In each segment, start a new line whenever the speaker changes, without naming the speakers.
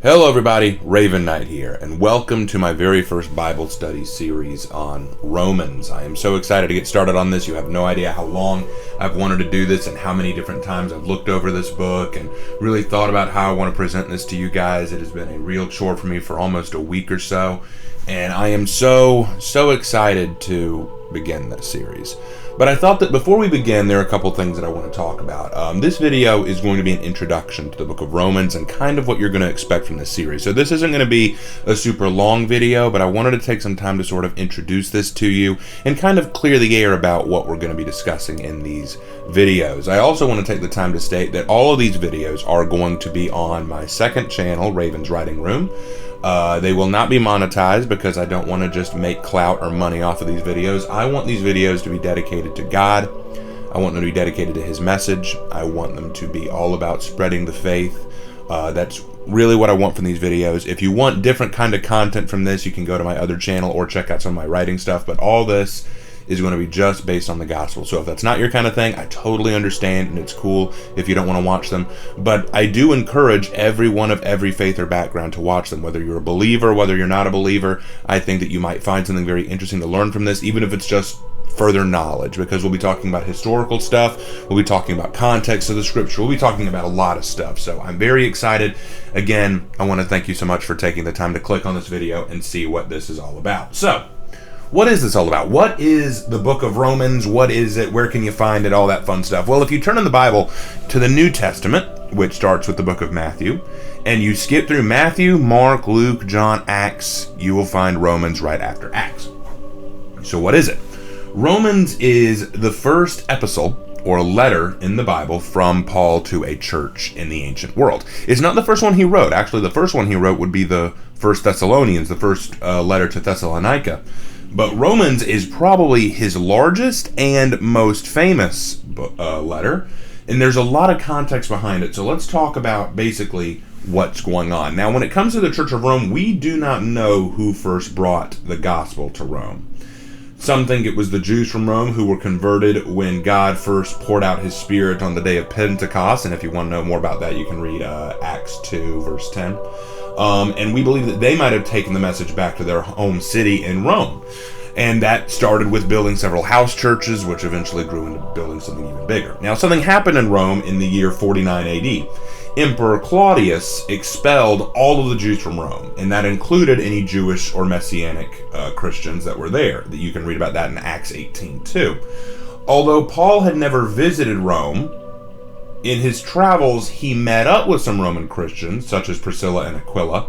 Hello everybody, Raven Knight here, and welcome to my very first Bible study series on Romans. I am so excited to get started on this. You have no idea how long I've wanted to do this and how many different times I've looked over this book and really thought about how I want to present this to you guys. It has been a real chore for me for almost a week or so, and I am so excited to begin this series. But I thought that before we begin, there are a couple things that I want to talk about. This video is going to be an introduction to the book of Romans and kind of what you're going to expect from this series. So this isn't going to be a super long video, but I wanted to take some time to sort of introduce this to you and kind of clear the air about what we're going to be discussing in these videos. I also want to take the time to state that all of these videos are going to be on my second channel, Raven's Writing Room. They will not be monetized because I don't want to just make clout or money off of these videos. I want these videos to be dedicated to God. I want them to be dedicated to His message. I want them to be all about spreading the faith. That's really what I want from these videos. If you want different kind of content from this, you can go to my other channel or check out some of my writing stuff. But all this is going to be just based on the gospel. So if that's not your kind of thing, I totally understand, and it's cool if you don't want to watch them. But I do encourage everyone of every faith or background to watch them, whether you're a believer, whether you're not a believer. I think that you might find something very interesting to learn from this, even if it's just further knowledge, because we'll be talking about historical stuff, we'll be talking about context of the scripture, we'll be talking about a lot of stuff. So I'm very excited. Again, I want to thank you so much for taking the time to click on this video and see what this is all about. So, what is this all about? What is the book of Romans? What is it? Where can you find it? All that fun stuff. Well, if you turn in the Bible to the New Testament, which starts with the book of Matthew, and you skip through Matthew, Mark, Luke, John, Acts, you will find Romans right after Acts. So what is it? Romans is the first epistle or letter in the Bible from Paul to a church in the ancient world. It's not the first one he wrote. Actually, the first one he wrote would be the First Thessalonians, the first letter to Thessalonica. But Romans is probably his largest and most famous letter, and there's a lot of context behind it. So let's talk about basically what's going on. Now, when it comes to the Church of Rome, we do not know who first brought the gospel to Rome. Some think it was the Jews from Rome who were converted when God first poured out His Spirit on the day of Pentecost, and if you want to know more about that, you can read Acts 2, verse 10. And we believe that they might have taken the message back to their home city in Rome. And that started with building several house churches, which eventually grew into building something even bigger. Now, something happened in Rome in the year 49 AD. Emperor Claudius expelled all of the Jews from Rome, and that included any Jewish or Messianic Christians that were there. You can read about that in Acts 18:2. Although Paul had never visited Rome, in his travels, he met up with some Roman Christians, such as Priscilla and Aquila,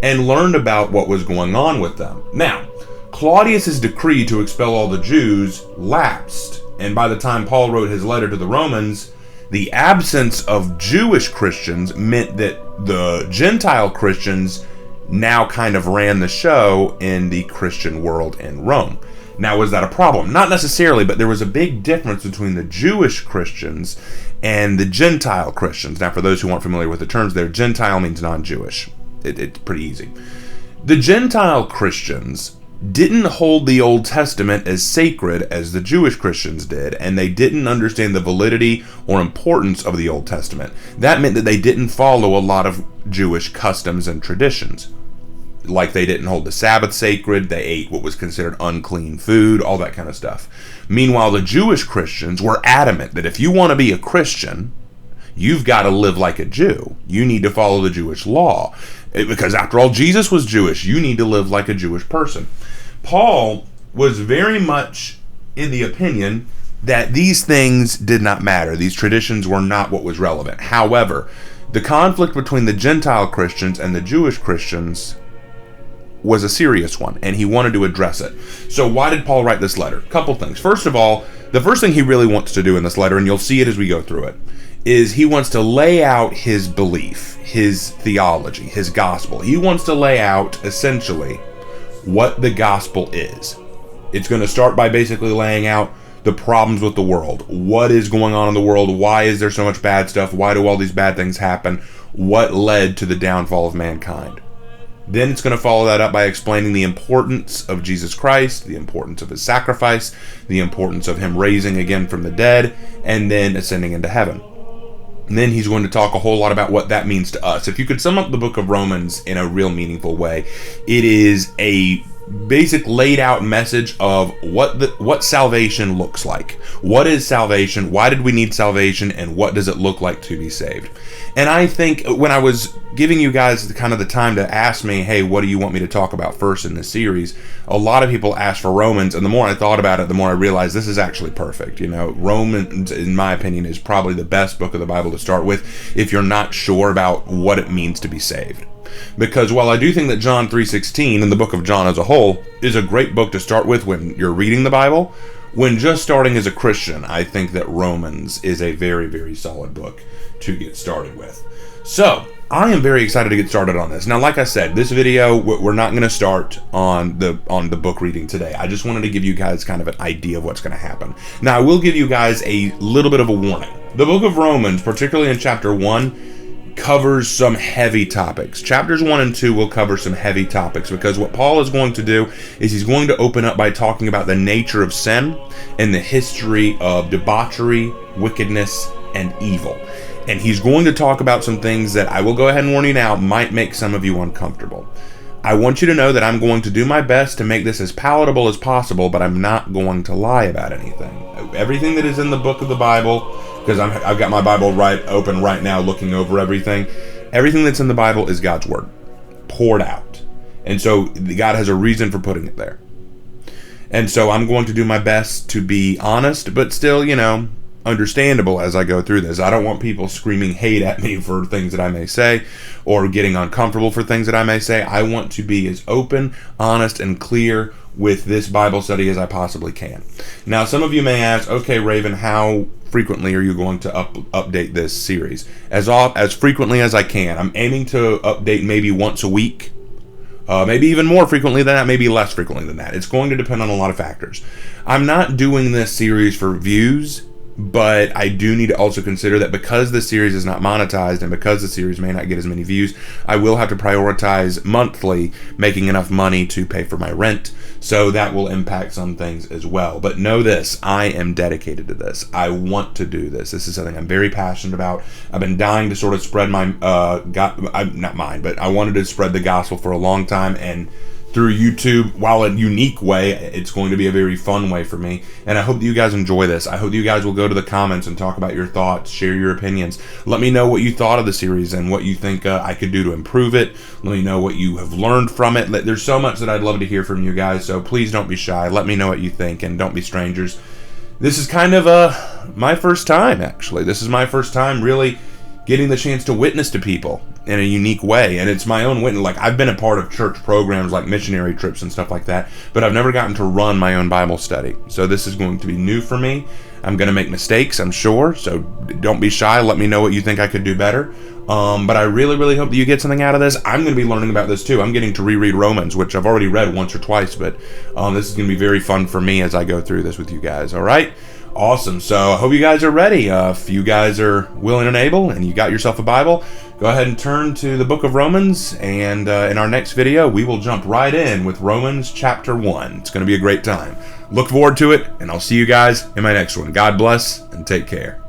and learned about what was going on with them. Now, Claudius's decree to expel all the Jews lapsed, and by the time Paul wrote his letter to the Romans, the absence of Jewish Christians meant that the Gentile Christians now kind of ran the show in the Christian world in Rome. Now, was that a problem? Not necessarily, but there was a big difference between the Jewish Christians and the Gentile Christians. Now, for those who aren't familiar with the terms there, Gentile means non-Jewish. It's pretty easy. The Gentile Christians didn't hold the Old Testament as sacred as the Jewish Christians did, and they didn't understand the validity or importance of the Old Testament. That meant that they didn't follow a lot of Jewish customs and traditions. Like they didn't hold the Sabbath sacred, they ate what was considered unclean food, all that kind of stuff. Meanwhile, the Jewish Christians were adamant that if you want to be a Christian, you've got to live like a Jew. You need to follow the Jewish law. Because after all, Jesus was Jewish. You need to live like a Jewish person. Paul was very much in the opinion that these things did not matter. These traditions were not what was relevant. However, the conflict between the Gentile Christians and the Jewish Christians was a serious one, and he wanted to address it. So why did Paul write this letter? A couple things. First of all, the first thing he really wants to do in this letter, and you'll see it as we go through it, is he wants to lay out his belief, his theology, his gospel. He wants to lay out, essentially, what the gospel is. It's going to start by basically laying out the problems with the world. What is going on in the world? Why is there so much bad stuff? Why do all these bad things happen? What led to the downfall of mankind? Then it's going to follow that up by explaining the importance of Jesus Christ, the importance of His sacrifice, the importance of Him raising again from the dead, and then ascending into heaven. And then he's going to talk a whole lot about what that means to us. If you could sum up the book of Romans in a real meaningful way, it is a basic laid out message of what salvation looks like. What is salvation? Why did we need salvation? And what does it look like to be saved? And I think when I was giving you guys the time to ask me, hey, what do you want me to talk about first in this series? A lot of people asked for Romans, and the more I thought about it, the more I realized this is actually perfect. Romans, in my opinion, is probably the best book of the Bible to start with if you're not sure about what it means to be saved. Because while I do think that John 3:16 and the book of John as a whole is a great book to start with when you're reading the Bible, when just starting as a Christian, I think that Romans is a very, very solid book to get started with. So, I am very excited to get started on this. Now, like I said, this video, we're not going to start on the book reading today. I just wanted to give you guys kind of an idea of what's going to happen. Now, I will give you guys a little bit of a warning. The book of Romans, particularly in chapter 1, covers some heavy topics. Chapters 1 and 2 will cover some heavy topics because what Paul is going to do is he's going to open up by talking about the nature of sin and the history of debauchery, wickedness, and evil. And he's going to talk about some things that I will go ahead and warn you now might make some of you uncomfortable. I want you to know that I'm going to do my best to make this as palatable as possible, but I'm not going to lie about anything. Everything that is in the book of the Bible, because I've got my Bible open right now looking over everything. Everything that's in the Bible is God's Word, poured out. And so God has a reason for putting it there. And so I'm going to do my best to be honest, but still, understandable as I go through this. I don't want people screaming hate at me for things that I may say or getting uncomfortable for things that I may say. I want to be as open, honest, and clear with this Bible study as I possibly can. Now, some of you may ask, okay, Raven, how frequently are you going to update this series? As frequently as I can. I'm aiming to update maybe once a week. Maybe even more frequently than that, maybe less frequently than that. It's going to depend on a lot of factors. I'm not doing this series for views, but I do need to also consider that because the series is not monetized and because the series may not get as many views, I will have to prioritize monthly making enough money to pay for my rent, so that will impact some things as well. But know this, I am dedicated to this. I want to do this. This is something I'm very passionate about. I've been dying to sort of spread my, not mine, but I wanted to spread the gospel for a long time, and through YouTube, while a unique way, it's going to be a very fun way for me. And I hope that you guys enjoy this. I hope you guys will go to the comments and talk about your thoughts, share your opinions. Let me know what you thought of the series and what you think I could do to improve it. Let me know what you have learned from it. There's so much that I'd love to hear from you guys, so please don't be shy. Let me know what you think, and don't be strangers. This is kind of my first time, actually. This is my first time really getting the chance to witness to people in a unique way, and it's my own witness. Like, I've been a part of church programs like missionary trips and stuff like that, but I've never gotten to run my own Bible study. So this is going to be new for me. I'm going to make mistakes, I'm sure, so don't be shy. Let me know what you think I could do better. But I really, really hope that you get something out of this. I'm going to be learning about this too. I'm getting to reread Romans, which I've already read once or twice, but this is going to be very fun for me as I go through this with you guys, all right? Awesome. So I hope you guys are ready. If you guys are willing and able and you got yourself a Bible, go ahead and turn to the book of Romans, and in our next video we will jump right in with Romans chapter 1. It's going to be a great time. Look forward to it, and I'll see you guys in my next one. God bless and take care.